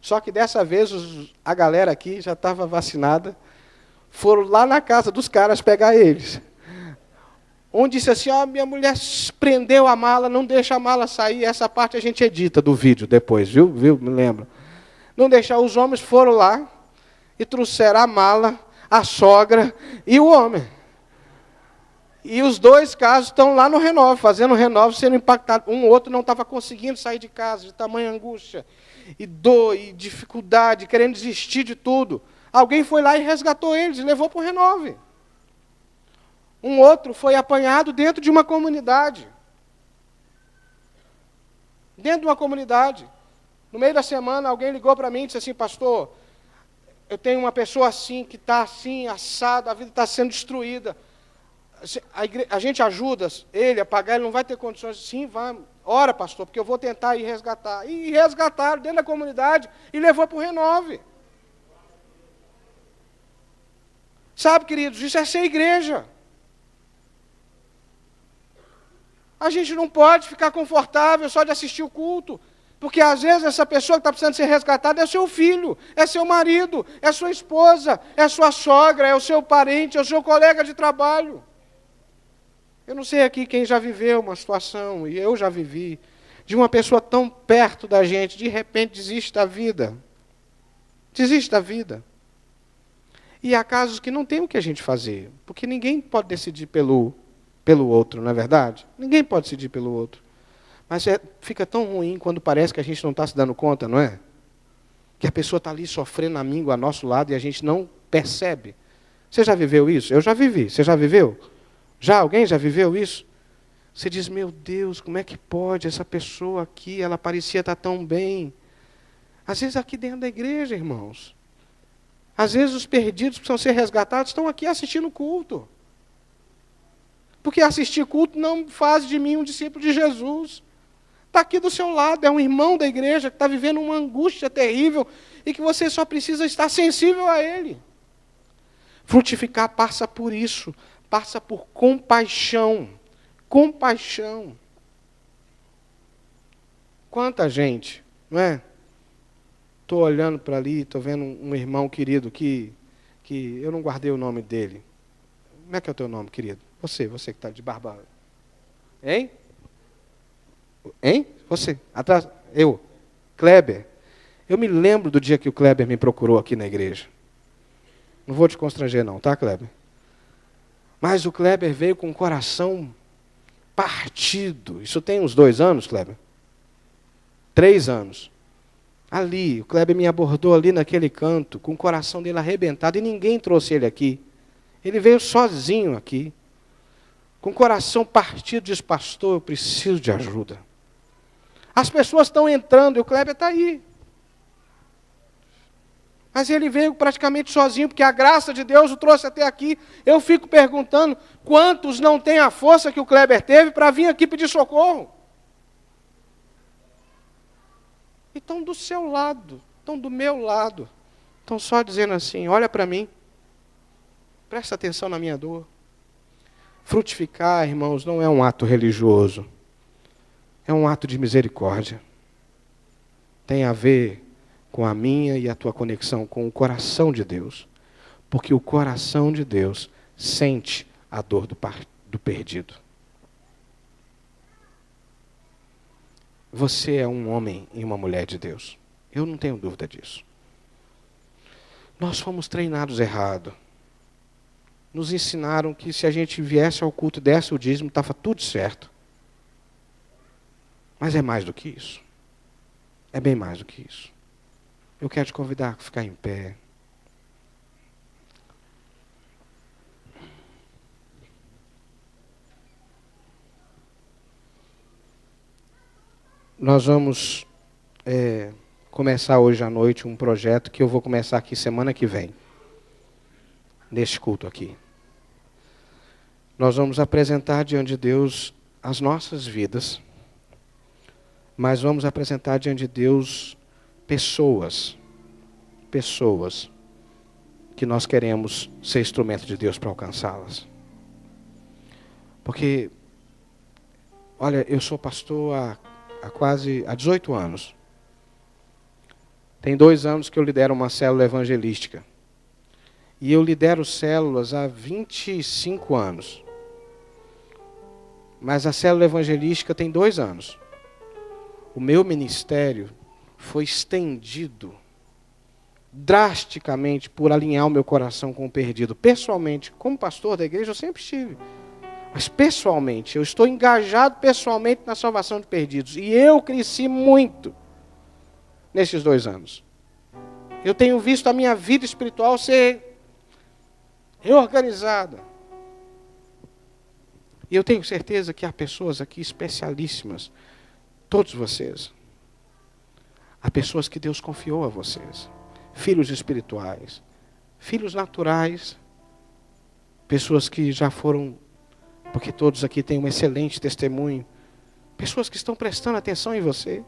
Só que dessa vez a galera aqui já estava vacinada. Foram lá na casa dos caras pegar eles. Um disse assim, minha mulher prendeu a mala, não deixa a mala sair. Essa parte a gente edita do vídeo depois, viu? Me lembra. Não deixar, os homens foram lá e trouxeram a mala, a sogra e o homem. E os 2 casos estão lá no Renove, fazendo o Renove, sendo impactados. Um outro não estava conseguindo sair de casa, de tamanha angústia, e dor, e dificuldade, querendo desistir de tudo. Alguém foi lá e resgatou eles, e levou para o Renove. Um outro foi apanhado dentro de uma comunidade. Dentro de uma comunidade. No meio da semana, alguém ligou para mim e disse assim, pastor, eu tenho uma pessoa assim, que está assim, assado, a vida está sendo destruída. A gente ajuda ele a pagar, ele não vai ter condições. Sim, vamos. Ora, pastor, porque eu vou tentar ir resgatar. E resgataram dentro da comunidade e levou para o Renove. Sabe, queridos, isso é ser igreja. A gente não pode ficar confortável só de assistir o culto. Porque às vezes essa pessoa que está precisando ser resgatada é seu filho, é seu marido, é sua esposa, é sua sogra, é o seu parente, é o seu colega de trabalho. Eu não sei aqui quem já viveu uma situação, e eu já vivi, de uma pessoa tão perto da gente, de repente desiste da vida. Desiste da vida. E há casos que não tem o que a gente fazer, porque ninguém pode decidir pelo outro, não é verdade? Ninguém pode decidir pelo outro. Mas fica tão ruim quando parece que a gente não está se dando conta, não é? Que a pessoa está ali sofrendo a míngua ao nosso lado e a gente não percebe. Você já viveu isso? Eu já vivi. Você já viveu? Já? Alguém já viveu isso? Você diz, meu Deus, como é que pode essa pessoa aqui, ela parecia estar tão bem. Às vezes aqui dentro da igreja, irmãos. Às vezes os perdidos que precisam ser resgatados estão aqui assistindo culto. Porque assistir culto não faz de mim um discípulo de Jesus. Está aqui do seu lado, é um irmão da igreja que está vivendo uma angústia terrível e que você só precisa estar sensível a ele. Frutificar passa por isso, passa por compaixão. Compaixão. Quanta gente, não é? Estou olhando para ali, estou vendo um irmão querido que eu não guardei o nome dele. Como é que é o teu nome, querido? Você que está de barba. Hein? Hein? Você, atrás, eu, Kleber. Eu me lembro do dia que o Kleber me procurou aqui na igreja. Não vou te constranger não, tá, Kleber? Mas o Kleber veio com o coração partido. Isso tem uns 2 anos, Kleber? 3 anos. Ali, o Kleber me abordou ali naquele canto, com o coração dele arrebentado, e ninguém trouxe ele aqui. Ele veio sozinho aqui. Com o coração partido, diz, pastor, eu preciso de ajuda. As pessoas estão entrando e o Kleber está aí. Mas ele veio praticamente sozinho, porque a graça de Deus o trouxe até aqui. Eu fico perguntando, quantos não têm a força que o Kleber teve para vir aqui pedir socorro? E estão do seu lado, estão do meu lado. Estão só dizendo assim, olha para mim, presta atenção na minha dor. Frutificar, irmãos, não é um ato religioso. É um ato de misericórdia. Tem a ver com a minha e a tua conexão com o coração de Deus. Porque o coração de Deus sente a dor do perdido. Você é um homem e uma mulher de Deus. Eu não tenho dúvida disso. Nós fomos treinados errado. Nos ensinaram que se a gente viesse ao culto e desse o dízimo, estava tudo certo. Mas é mais do que isso. É bem mais do que isso. Eu quero te convidar a ficar em pé. Nós vamos começar hoje à noite um projeto que eu vou começar aqui semana que vem. Neste culto aqui. Nós vamos apresentar diante de Deus as nossas vidas, mas vamos apresentar diante de Deus pessoas que nós queremos ser instrumento de Deus para alcançá-las. Porque, olha, eu sou pastor há 18 anos. Tem 2 anos que eu lidero uma célula evangelística. E eu lidero células há 25 anos. Mas a célula evangelística tem 2 anos. O meu ministério foi estendido drasticamente por alinhar o meu coração com o perdido. Pessoalmente, como pastor da igreja, eu sempre estive. Mas pessoalmente, eu estou engajado pessoalmente na salvação de perdidos. E eu cresci muito nesses 2 anos. Eu tenho visto a minha vida espiritual ser reorganizada. E eu tenho certeza que há pessoas aqui especialíssimas, todos vocês. Há pessoas que Deus confiou a vocês. Filhos espirituais, filhos naturais, pessoas que já foram, porque todos aqui têm um excelente testemunho, pessoas que estão prestando atenção em você,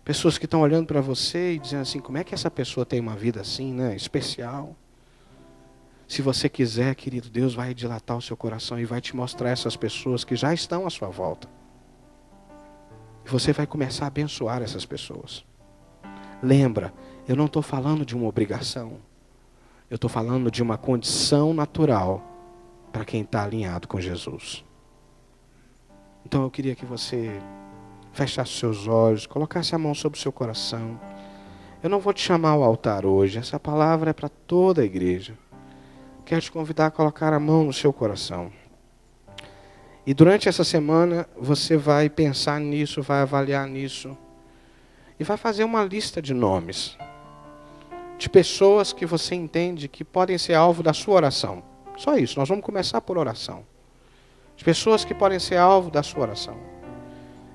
pessoas que estão olhando para você e dizendo assim, como é que essa pessoa tem uma vida assim, né, especial? Se você quiser, querido, Deus vai dilatar o seu coração e vai te mostrar essas pessoas que já estão à sua volta. E você vai começar a abençoar essas pessoas. Lembra, eu não estou falando de uma obrigação. Eu estou falando de uma condição natural para quem está alinhado com Jesus. Então eu queria que você fechasse seus olhos, colocasse a mão sobre o seu coração. Eu não vou te chamar ao altar hoje, essa palavra é para toda a igreja. Quero te convidar a colocar a mão no seu coração. E durante essa semana você vai pensar nisso, vai avaliar nisso. E vai fazer uma lista de nomes. De pessoas que você entende que podem ser alvo da sua oração. Só isso, nós vamos começar por oração. De pessoas que podem ser alvo da sua oração.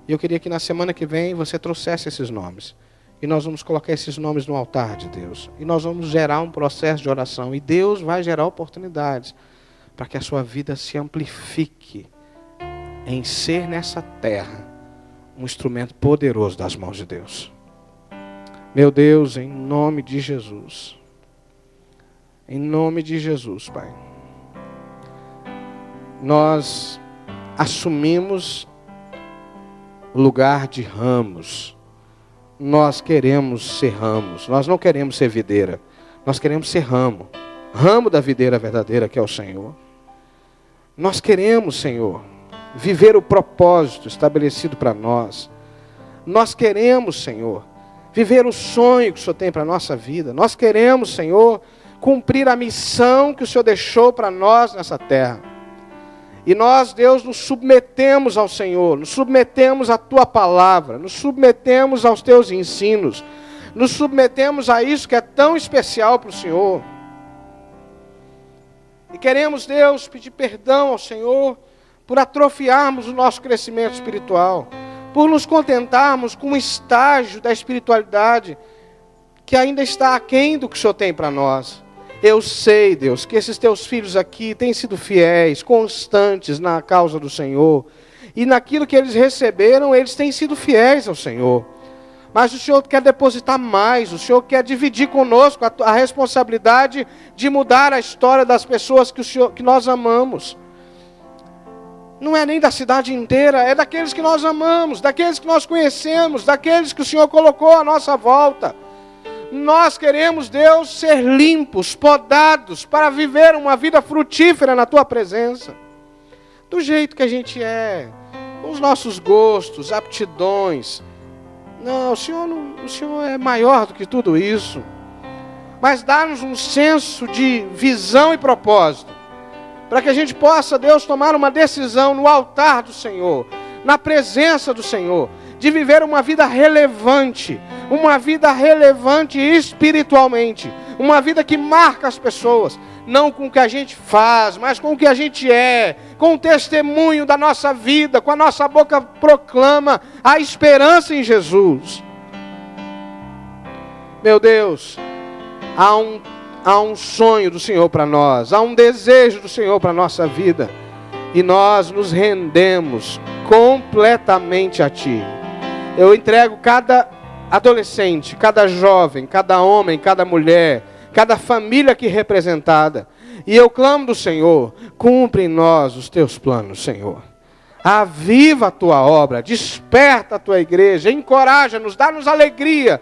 E eu queria que na semana que vem você trouxesse esses nomes. E nós vamos colocar esses nomes no altar de Deus. E nós vamos gerar um processo de oração. E Deus vai gerar oportunidades para que a sua vida se amplifique em ser nessa terra um instrumento poderoso das mãos de Deus. Meu Deus, em nome de Jesus. Em nome de Jesus, Pai. Nós assumimos lugar de ramos. Nós queremos ser ramos, nós não queremos ser videira, nós queremos ser ramo. Ramo da videira verdadeira que é o Senhor. Nós queremos, Senhor, viver o propósito estabelecido para nós. Nós queremos, Senhor, viver o sonho que o Senhor tem para a nossa vida. Nós queremos, Senhor, cumprir a missão que o Senhor deixou para nós nessa terra. E nós, Deus, nos submetemos ao Senhor, nos submetemos à Tua palavra, nos submetemos aos Teus ensinos, nos submetemos a isso que é tão especial para o Senhor. E queremos, Deus, pedir perdão ao Senhor por atrofiarmos o nosso crescimento espiritual, por nos contentarmos com um estágio da espiritualidade que ainda está aquém do que o Senhor tem para nós. Eu sei, Deus, que esses Teus filhos aqui têm sido fiéis, constantes na causa do Senhor. E naquilo que eles receberam, eles têm sido fiéis ao Senhor. Mas o Senhor quer depositar mais, o Senhor quer dividir conosco a responsabilidade de mudar a história das pessoas que nós amamos. Não é nem da cidade inteira, é daqueles que nós amamos, daqueles que nós conhecemos, daqueles que o Senhor colocou à nossa volta. Nós queremos, Deus, ser limpos, podados, para viver uma vida frutífera na Tua presença. Do jeito que a gente é, com os nossos gostos, aptidões. Não, o Senhor é maior do que tudo isso. Mas dá-nos um senso de visão e propósito, para que a gente possa, Deus, tomar uma decisão no altar do Senhor, na presença do Senhor, de viver uma vida relevante espiritualmente, uma vida que marca as pessoas, não com o que a gente faz, mas com o que a gente é, com o testemunho da nossa vida, com a nossa boca proclama a esperança em Jesus. Meu Deus, há um sonho do Senhor para nós, há um desejo do Senhor para a nossa vida, e nós nos rendemos completamente a Ti. Eu entrego cada adolescente, cada jovem, cada homem, cada mulher, cada família aqui representada, e eu clamo do Senhor: cumpre em nós os Teus planos, Senhor. Aviva a Tua obra, desperta a Tua igreja, encoraja-nos, dá-nos alegria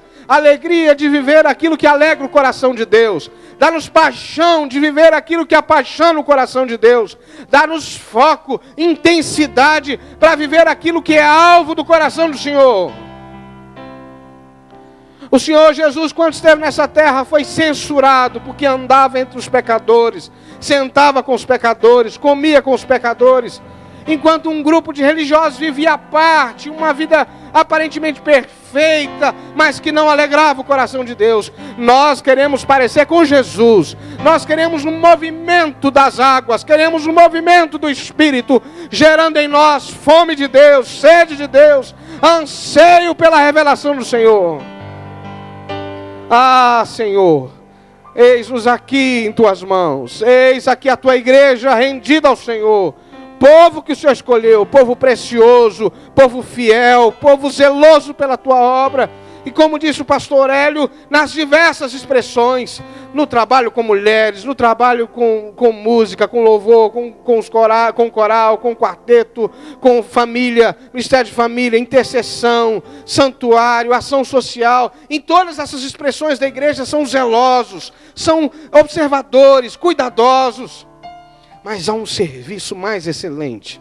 de viver aquilo que alegra o coração de Deus, dá-nos paixão de viver aquilo que apaixona o coração de Deus, dá-nos foco, intensidade para viver aquilo que é alvo do coração do Senhor. O Senhor Jesus, quando esteve nessa terra, foi censurado porque andava entre os pecadores, sentava com os pecadores, comia com os pecadores, enquanto um grupo de religiosos vivia à parte, uma vida aparentemente perfeita, mas que não alegrava o coração de Deus. Nós queremos parecer com Jesus, nós queremos um movimento das águas, queremos um movimento do Espírito, gerando em nós fome de Deus, sede de Deus, anseio pela revelação do Senhor. Ah, Senhor, eis-nos aqui em Tuas mãos, eis aqui a Tua igreja rendida ao Senhor, povo que o Senhor escolheu, povo precioso, povo fiel, povo zeloso pela Tua obra. E como disse o pastor Hélio, nas diversas expressões, no trabalho com mulheres, no trabalho com música, com louvor, com coral, com quarteto, com família, ministério de família, intercessão, santuário, ação social, em todas essas expressões da igreja são zelosos, são observadores, cuidadosos. Mas há um serviço mais excelente.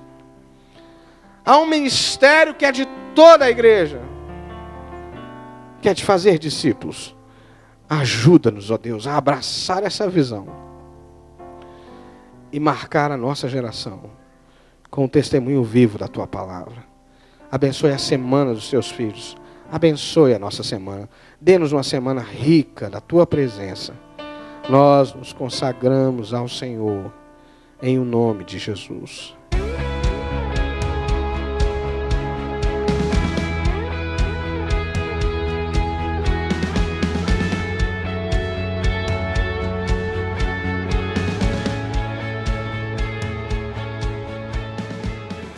Há um ministério que é de toda a igreja, que é de fazer discípulos. Ajuda-nos, ó Deus, a abraçar essa visão e marcar a nossa geração com o testemunho vivo da Tua palavra. Abençoe a semana dos Teus filhos. Abençoe a nossa semana. Dê-nos uma semana rica da Tua presença. Nós nos consagramos ao Senhor em o nome de Jesus.